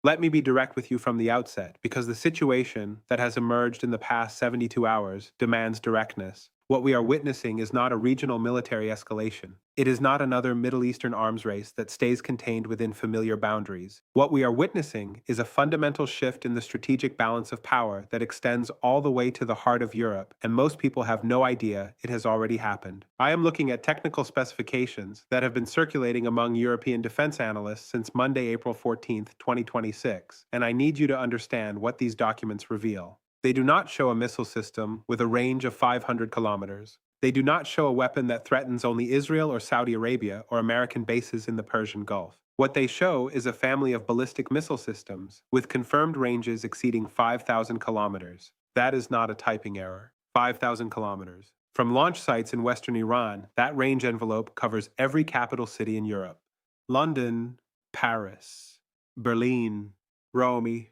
Let me be direct with you from the outset, because the situation that has emerged in the past 72 hours demands directness. What we are witnessing is not a regional military escalation. It is not another Middle Eastern arms race that stays contained within familiar boundaries. What we are witnessing is a fundamental shift in the strategic balance of power that extends all the way to the heart of Europe, and most people have no idea it has already happened. I am looking at technical specifications that have been circulating among European defense analysts since Monday, April 14th, 2026, and I need you to understand what these documents reveal. They do not show a missile system with a range of 500 kilometers. They do not show a weapon that threatens only Israel or Saudi Arabia or American bases in the Persian Gulf. What they show is a family of ballistic missile systems with confirmed ranges exceeding 5,000 kilometers. That is not a typing error. 5,000 kilometers. From launch sites in western Iran, that range envelope covers every capital city in Europe. London, Paris, Berlin, Rome,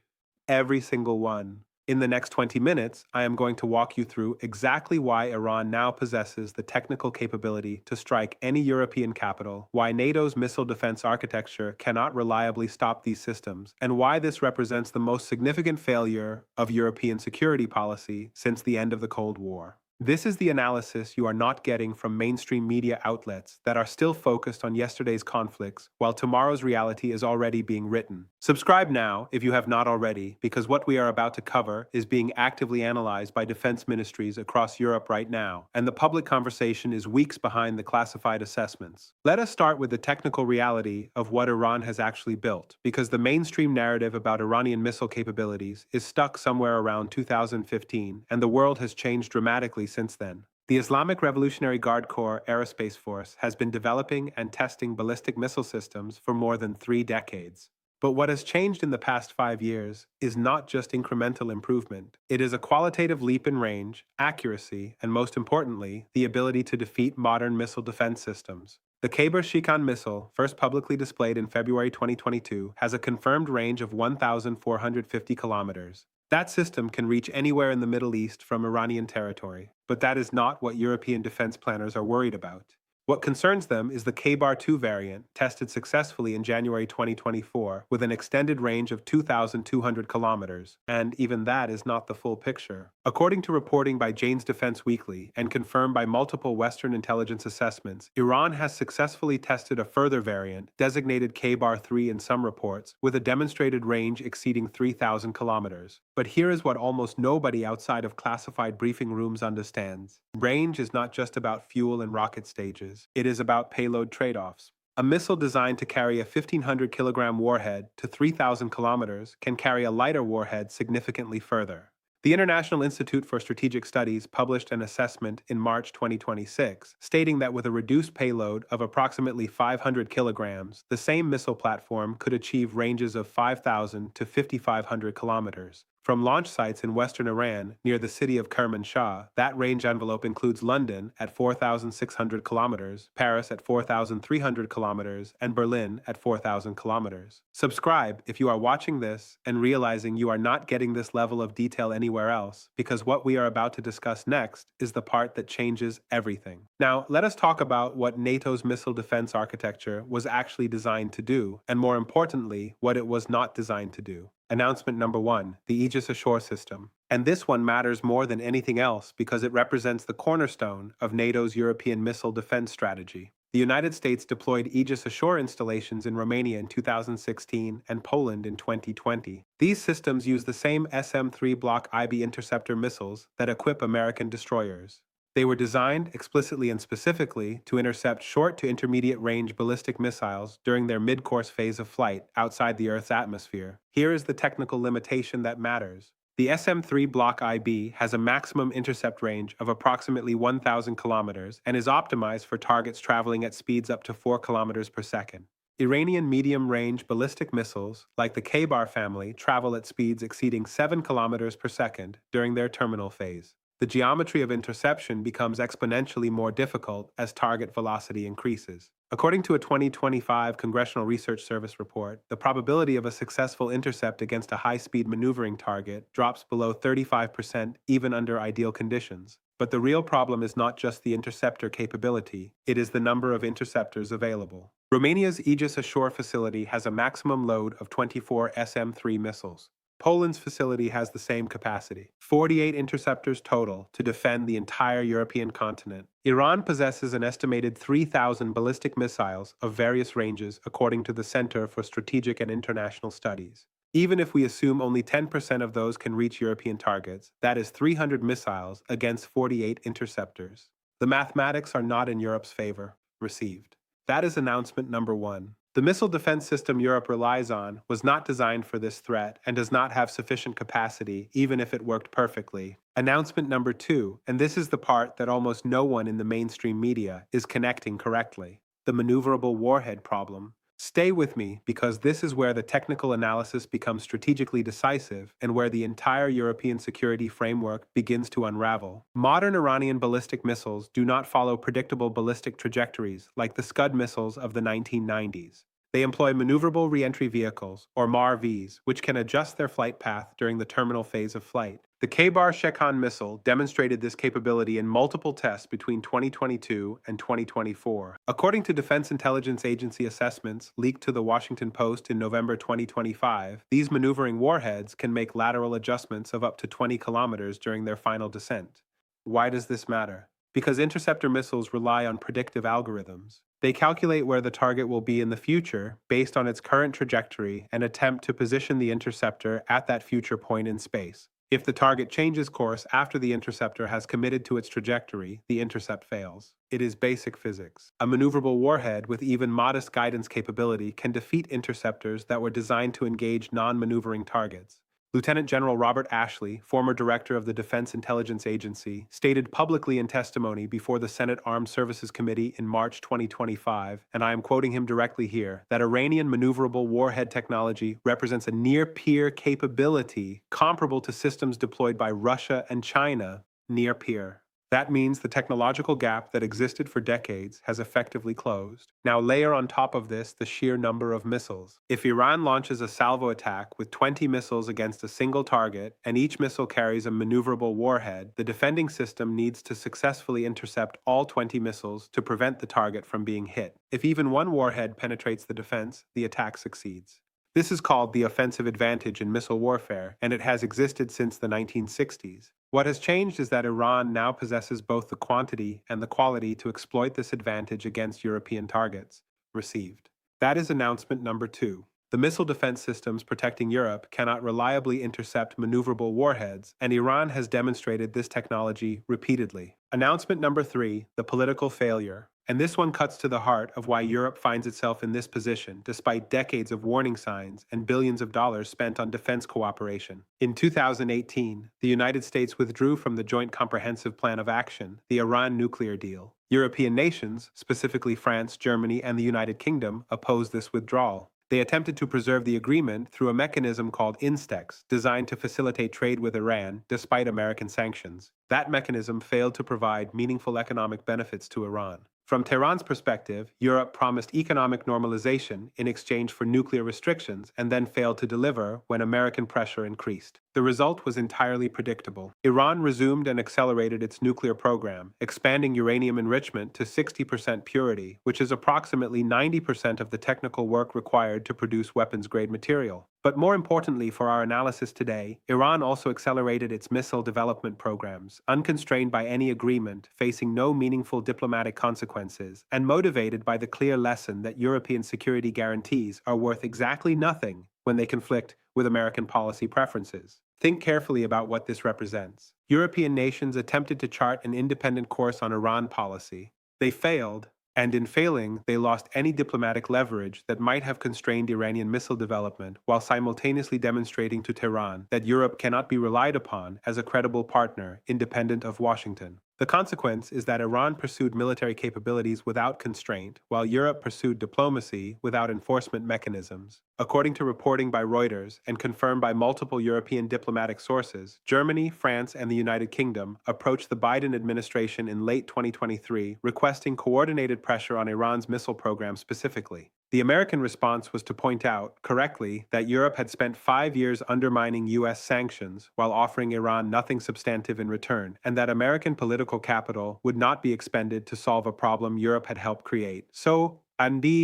every single one. In the next 20 minutes, I am going to walk you through exactly why Iran now possesses the technical capability to strike any European capital, why NATO's missile defense architecture cannot reliably stop these systems, and why this represents the most significant failure of European security policy since the end of the Cold War. This is the analysis you are not getting from mainstream media outlets that are still focused on yesterday's conflicts while tomorrow's reality is already being written. Subscribe now if you have not already, because what we are about to cover is being actively analyzed by defense ministries across Europe right now, and the public conversation is weeks behind the classified assessments. Let us start with the technical reality of what Iran has actually built, because the mainstream narrative about Iranian missile capabilities is stuck somewhere around 2015, and the world has changed dramatically since then. The Islamic Revolutionary Guard Corps Aerospace Force has been developing and testing ballistic missile systems for more than 3 decades. But what has changed in the past 5 years is not just incremental improvement. It is a qualitative leap in range, accuracy, and most importantly, the ability to defeat modern missile defense systems. The Khyber-Shikan missile, first publicly displayed in February 2022, has a confirmed range of 1,450 kilometers. That system can reach anywhere in the Middle East from Iranian territory, but that is not what European defense planners are worried about. What concerns them is the Khyber-2 variant, tested successfully in January 2024 with an extended range of 2,200 kilometers, and even that is not the full picture. According to reporting by Jane's Defense Weekly and confirmed by multiple Western intelligence assessments, Iran has successfully tested a further variant, designated Khyber-3 in some reports, with a demonstrated range exceeding 3,000 kilometers. But here is what almost nobody outside of classified briefing rooms understands. Range is not just about fuel and rocket stages. It is about payload trade-offs. A missile designed to carry a 1,500 kilogram warhead to 3,000 kilometers can carry a lighter warhead significantly further. The International Institute for Strategic Studies published an assessment in March 2026, stating that with a reduced payload of approximately 500 kilograms, the same missile platform could achieve ranges of 5,000 to 5,500 kilometers. From launch sites in western Iran, near the city of Kermanshah, that range envelope includes London at 4,600 kilometers, Paris at 4,300 kilometers, and Berlin at 4,000 kilometers. Subscribe if you are watching this and realizing you are not getting this level of detail anywhere else, because what we are about to discuss next is the part that changes everything. Now, let us talk about what NATO's missile defense architecture was actually designed to do, and more importantly, what it was not designed to do. Announcement number 1, the Aegis Ashore system. And this one matters more than anything else because it represents the cornerstone of NATO's European missile defense strategy. The United States deployed Aegis Ashore installations in Romania in 2016 and Poland in 2020. These systems use the same SM-3 Block IB interceptor missiles that equip American destroyers. They were designed explicitly and specifically to intercept short to intermediate range ballistic missiles during their mid-course phase of flight outside the Earth's atmosphere. Here is the technical limitation that matters. The SM-3 Block IB has a maximum intercept range of approximately 1,000 kilometers and is optimized for targets traveling at speeds up to 4 kilometers per second. Iranian medium-range ballistic missiles, like the Khyber family, travel at speeds exceeding 7 kilometers per second during their terminal phase. The geometry of interception becomes exponentially more difficult as target velocity increases. According to a 2025 Congressional Research Service report, the probability of a successful intercept against a high-speed maneuvering target drops below 35% even under ideal conditions. But the real problem is not just the interceptor capability, it is the number of interceptors available. Romania's Aegis Ashore facility has a maximum load of 24 SM-3 missiles. Poland's facility has the same capacity, 48 interceptors total, to defend the entire European continent. Iran possesses an estimated 3,000 ballistic missiles of various ranges according to the Center for Strategic and International Studies. Even if we assume only 10% of those can reach European targets, that is 300 missiles against 48 interceptors. The mathematics are not in Europe's favor. Received. That is announcement number 1. The missile defense system Europe relies on was not designed for this threat and does not have sufficient capacity, even if it worked perfectly. Announcement number 2, and this is the part that almost no one in the mainstream media is connecting correctly: the maneuverable warhead problem. Stay with me, because this is where the technical analysis becomes strategically decisive and where the entire European security framework begins to unravel. Modern Iranian ballistic missiles do not follow predictable ballistic trajectories like the Scud missiles of the 1990s. They employ maneuverable reentry vehicles, or MARVs, which can adjust their flight path during the terminal phase of flight. The Khaybar-Shekhan missile demonstrated this capability in multiple tests between 2022 and 2024. According to Defense Intelligence Agency assessments leaked to the Washington Post in November 2025, these maneuvering warheads can make lateral adjustments of up to 20 kilometers during their final descent. Why does this matter? Because interceptor missiles rely on predictive algorithms. They calculate where the target will be in the future based on its current trajectory and attempt to position the interceptor at that future point in space. If the target changes course after the interceptor has committed to its trajectory, the intercept fails. It is basic physics. A maneuverable warhead with even modest guidance capability can defeat interceptors that were designed to engage non-maneuvering targets. Lieutenant General Robert Ashley, former director of the Defense Intelligence Agency, stated publicly in testimony before the Senate Armed Services Committee in March 2025, and I am quoting him directly here, that Iranian maneuverable warhead technology represents a near-peer capability comparable to systems deployed by Russia and China. Near-peer. That means the technological gap that existed for decades has effectively closed. Now layer on top of this the sheer number of missiles. If Iran launches a salvo attack with 20 missiles against a single target, and each missile carries a maneuverable warhead, the defending system needs to successfully intercept all 20 missiles to prevent the target from being hit. If even one warhead penetrates the defense, the attack succeeds. This is called the offensive advantage in missile warfare, and it has existed since the 1960s. What has changed is that Iran now possesses both the quantity and the quality to exploit this advantage against European targets. Received. That is announcement number 2. The missile defense systems protecting Europe cannot reliably intercept maneuverable warheads, and Iran has demonstrated this technology repeatedly. Announcement number 3, the political failure. And this one cuts to the heart of why Europe finds itself in this position, despite decades of warning signs and billions of dollars spent on defense cooperation. In 2018, the United States withdrew from the Joint Comprehensive Plan of Action, the Iran nuclear deal. European nations, specifically France, Germany, and the United Kingdom, opposed this withdrawal. They attempted to preserve the agreement through a mechanism called INSTEX, designed to facilitate trade with Iran despite American sanctions. That mechanism failed to provide meaningful economic benefits to Iran. From Tehran's perspective, Europe promised economic normalization in exchange for nuclear restrictions and then failed to deliver when American pressure increased. The result was entirely predictable. Iran resumed and accelerated its nuclear program, expanding uranium enrichment to 60% purity, which is approximately 90% of the technical work required to produce weapons-grade material. But more importantly for our analysis today, Iran also accelerated its missile development programs, unconstrained by any agreement, facing no meaningful diplomatic consequences, and motivated by the clear lesson that European security guarantees are worth exactly nothing when they conflict with American policy preferences. Think carefully about what this represents. European nations attempted to chart an independent course on Iran policy. They failed, and in failing, they lost any diplomatic leverage that might have constrained Iranian missile development, while simultaneously demonstrating to Tehran that Europe cannot be relied upon as a credible partner independent of Washington. The consequence is that Iran pursued military capabilities without constraint, while Europe pursued diplomacy without enforcement mechanisms. According to reporting by Reuters and confirmed by multiple European diplomatic sources, Germany, France, and the United Kingdom approached the Biden administration in late 2023 requesting coordinated pressure on Iran's missile program specifically. The American response was to point out, correctly, that Europe had spent 5 years undermining U.S. sanctions while offering Iran nothing substantive in return, and that American political capital would not be expended to solve a problem Europe had helped create. So, Andi.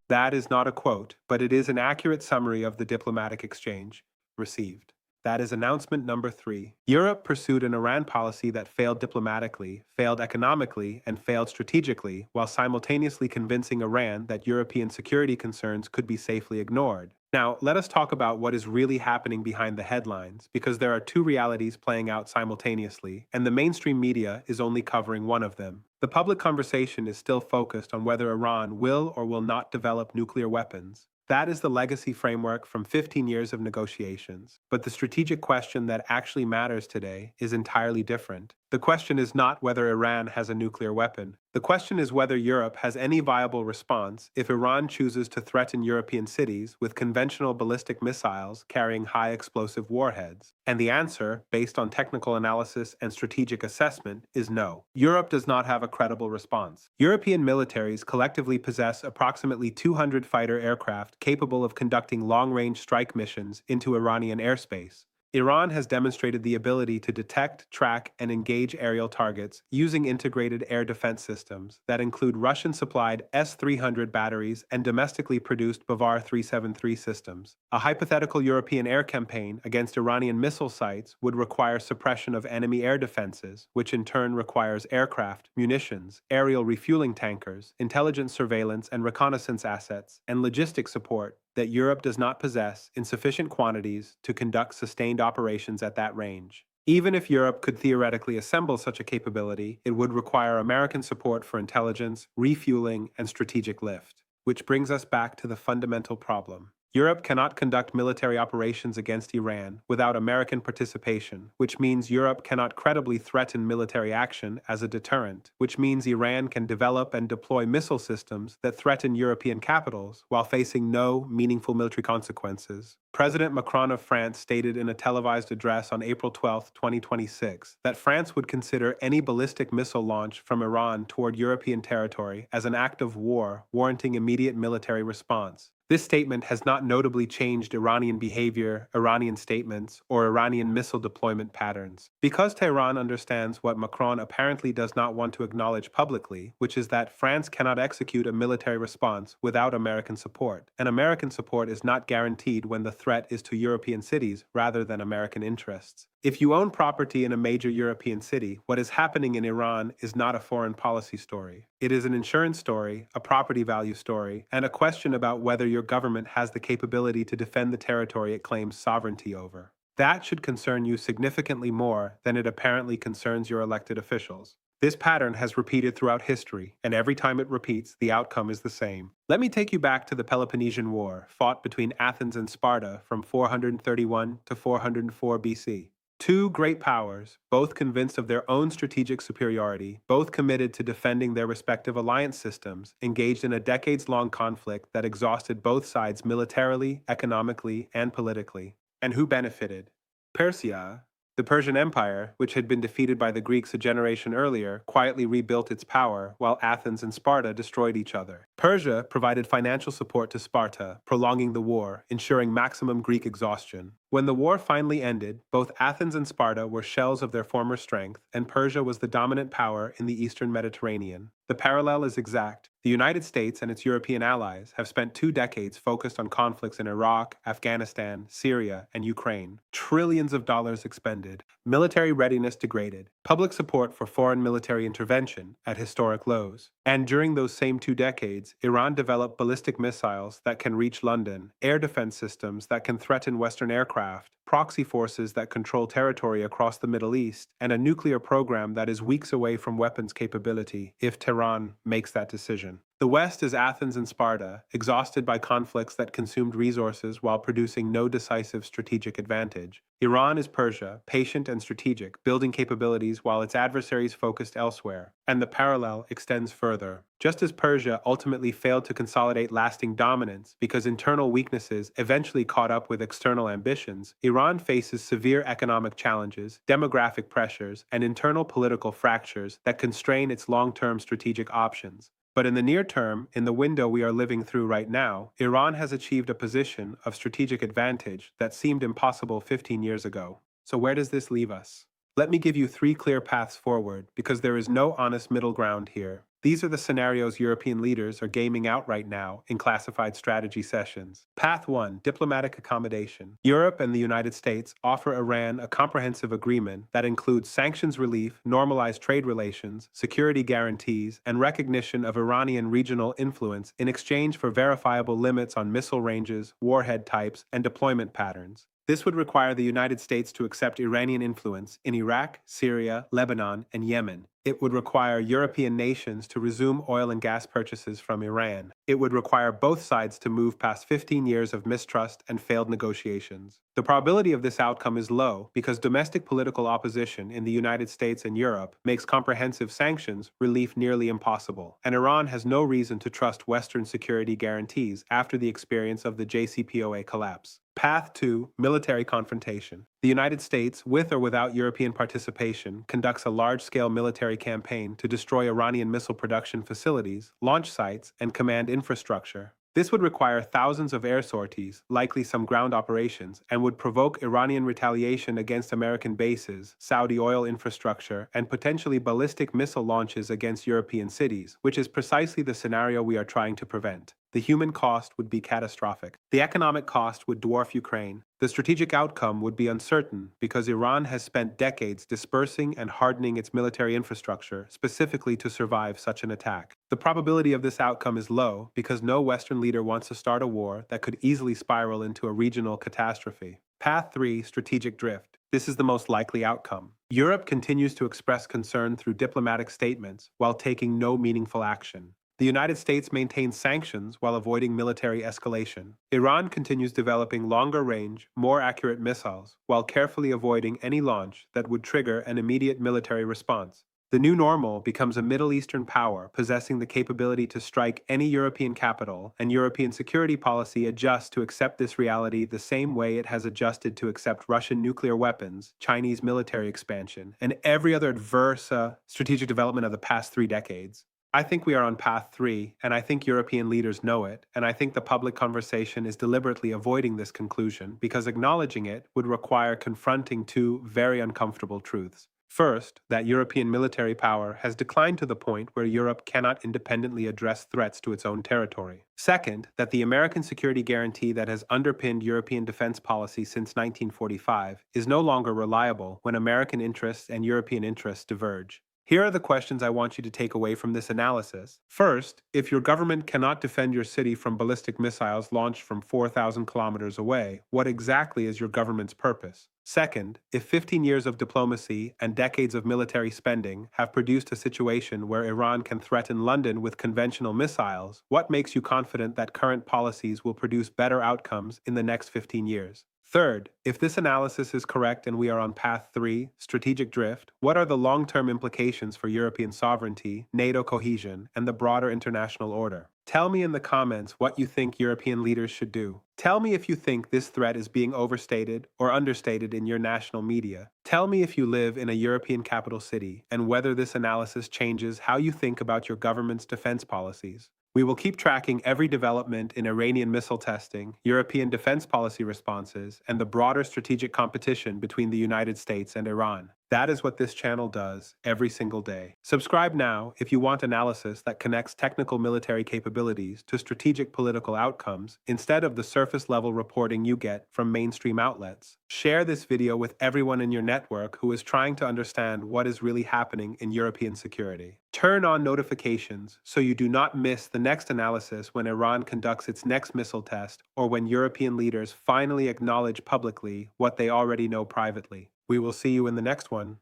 That is not a quote, but it is an accurate summary of the diplomatic exchange received. That is announcement number 3. Europe pursued an Iran policy that failed diplomatically, failed economically, and failed strategically, while simultaneously convincing Iran that European security concerns could be safely ignored. Now, let us talk about what is really happening behind the headlines, because there are two realities playing out simultaneously, and the mainstream media is only covering one of them. The public conversation is still focused on whether Iran will or will not develop nuclear weapons. That is the legacy framework from 15 years of negotiations. But the strategic question that actually matters today is entirely different. The question is not whether Iran has a nuclear weapon. The question is whether Europe has any viable response if Iran chooses to threaten European cities with conventional ballistic missiles carrying high explosive warheads. And the answer, based on technical analysis and strategic assessment, is no. Europe does not have a credible response. European militaries collectively possess approximately 200 fighter aircraft capable of conducting long-range strike missions into Iranian airspace. Iran has demonstrated the ability to detect, track, and engage aerial targets using integrated air defense systems that include Russian-supplied S-300 batteries and domestically produced Bavar 373 systems. A hypothetical European air campaign against Iranian missile sites would require suppression of enemy air defenses, which in turn requires aircraft, munitions, aerial refueling tankers, intelligence surveillance and reconnaissance assets, and logistics support that Europe does not possess in sufficient quantities to conduct sustained operations at that range. Even if Europe could theoretically assemble such a capability, it would require American support for intelligence, refueling, and strategic lift. Which brings us back to the fundamental problem. Europe cannot conduct military operations against Iran without American participation, which means Europe cannot credibly threaten military action as a deterrent, which means Iran can develop and deploy missile systems that threaten European capitals while facing no meaningful military consequences. President Macron of France stated in a televised address on April 12, 2026, that France would consider any ballistic missile launch from Iran toward European territory as an act of war warranting immediate military response. This statement has not notably changed Iranian behavior, Iranian statements, or Iranian missile deployment patterns. Because Tehran understands what Macron apparently does not want to acknowledge publicly, which is that France cannot execute a military response without American support, and American support is not guaranteed when the threat is to European cities rather than American interests. If you own property in a major European city, what is happening in Iran is not a foreign policy story. It is an insurance story, a property value story, and a question about whether your government has the capability to defend the territory it claims sovereignty over. That should concern you significantly more than it apparently concerns your elected officials. This pattern has repeated throughout history, and every time it repeats, the outcome is the same. Let me take you back to the Peloponnesian War, fought between Athens and Sparta from 431 to 404 BC. Two great powers, both convinced of their own strategic superiority, both committed to defending their respective alliance systems, engaged in a decades-long conflict that exhausted both sides militarily, economically, and politically. And who benefited? Persia. The Persian Empire, which had been defeated by the Greeks a generation earlier, quietly rebuilt its power, while Athens and Sparta destroyed each other. Persia provided financial support to Sparta, prolonging the war, ensuring maximum Greek exhaustion. When the war finally ended, both Athens and Sparta were shells of their former strength, and Persia was the dominant power in the eastern Mediterranean. The parallel is exact. The United States and its European allies have spent 2 decades focused on conflicts in Iraq, Afghanistan, Syria, and Ukraine. Trillions of dollars expended, military readiness degraded, public support for foreign military intervention at historic lows. And during those same 2 decades, Iran developed ballistic missiles that can reach London, air defense systems that can threaten Western aircraft, proxy forces that control territory across the Middle East, and a nuclear program that is weeks away from weapons capability if Tehran makes that decision. The West is Athens and Sparta, exhausted by conflicts that consumed resources while producing no decisive strategic advantage. Iran is Persia, patient and strategic, building capabilities while its adversaries focused elsewhere. And the parallel extends further. Just as Persia ultimately failed to consolidate lasting dominance because internal weaknesses eventually caught up with external ambitions, Iran faces severe economic challenges, demographic pressures, and internal political fractures that constrain its long-term strategic options. But in the near term, in the window we are living through right now, Iran has achieved a position of strategic advantage that seemed impossible 15 years ago. So where does this leave us? Let me give you three clear paths forward, because there is no honest middle ground here. These are the scenarios European leaders are gaming out right now in classified strategy sessions. Path 1: Diplomatic accommodation. Europe and the United States offer Iran a comprehensive agreement that includes sanctions relief, normalized trade relations, security guarantees, and recognition of Iranian regional influence in exchange for verifiable limits on missile ranges, warhead types, and deployment patterns. This would require the United States to accept Iranian influence in Iraq, Syria, Lebanon, and Yemen. It would require European nations to resume oil and gas purchases from Iran. It would require both sides to move past 15 years of mistrust and failed negotiations. The probability of this outcome is low because domestic political opposition in the United States and Europe makes comprehensive sanctions relief nearly impossible, and Iran has no reason to trust Western security guarantees after the experience of the JCPOA collapse. Path 2: Military confrontation. The United States, with or without European participation, conducts a large-scale military campaign to destroy Iranian missile production facilities, launch sites, and command infrastructure. This would require thousands of air sorties, likely some ground operations, and would provoke Iranian retaliation against American bases, Saudi oil infrastructure, and potentially ballistic missile launches against European cities, which is precisely the scenario we are trying to prevent. The human cost would be catastrophic. The economic cost would dwarf Ukraine. The strategic outcome would be uncertain because Iran has spent decades dispersing and hardening its military infrastructure specifically to survive such an attack. The probability of this outcome is low because no Western leader wants to start a war that could easily spiral into a regional catastrophe. Path 3: Strategic drift. This is the most likely outcome. Europe continues to express concern through diplomatic statements while taking no meaningful action. The United States maintains sanctions while avoiding military escalation. Iran continues developing longer-range, more accurate missiles while carefully avoiding any launch that would trigger an immediate military response. The new normal becomes a Middle Eastern power possessing the capability to strike any European capital, and European security policy adjusts to accept this reality the same way it has adjusted to accept Russian nuclear weapons, Chinese military expansion, and every other adverse strategic development of the past 3 decades. I think we are on path 3, and I think European leaders know it, and I think the public conversation is deliberately avoiding this conclusion because acknowledging it would require confronting two very uncomfortable truths. First, that European military power has declined to the point where Europe cannot independently address threats to its own territory. Second, that the American security guarantee that has underpinned European defense policy since 1945 is no longer reliable when American interests and European interests diverge. Here are the questions I want you to take away from this analysis. First, if your government cannot defend your city from ballistic missiles launched from 4,000 kilometers away, what exactly is your government's purpose? Second, if 15 years of diplomacy and decades of military spending have produced a situation where Iran can threaten London with conventional missiles, what makes you confident that current policies will produce better outcomes in the next 15 years? Third, if this analysis is correct and we are on path 3, strategic drift, what are the long-term implications for European sovereignty, NATO cohesion, and the broader international order? Tell me in the comments what you think European leaders should do. Tell me if you think this threat is being overstated or understated in your national media. Tell me if you live in a European capital city and whether this analysis changes how you think about your government's defense policies. We will keep tracking every development in Iranian missile testing, European defense policy responses, and the broader strategic competition between the United States and Iran. That is what this channel does every single day. Subscribe now if you want analysis that connects technical military capabilities to strategic political outcomes instead of the surface-level reporting you get from mainstream outlets. Share this video with everyone in your network who is trying to understand what is really happening in European security. Turn on notifications so you do not miss the next analysis when Iran conducts its next missile test or when European leaders finally acknowledge publicly what they already know privately. We will see you in the next one.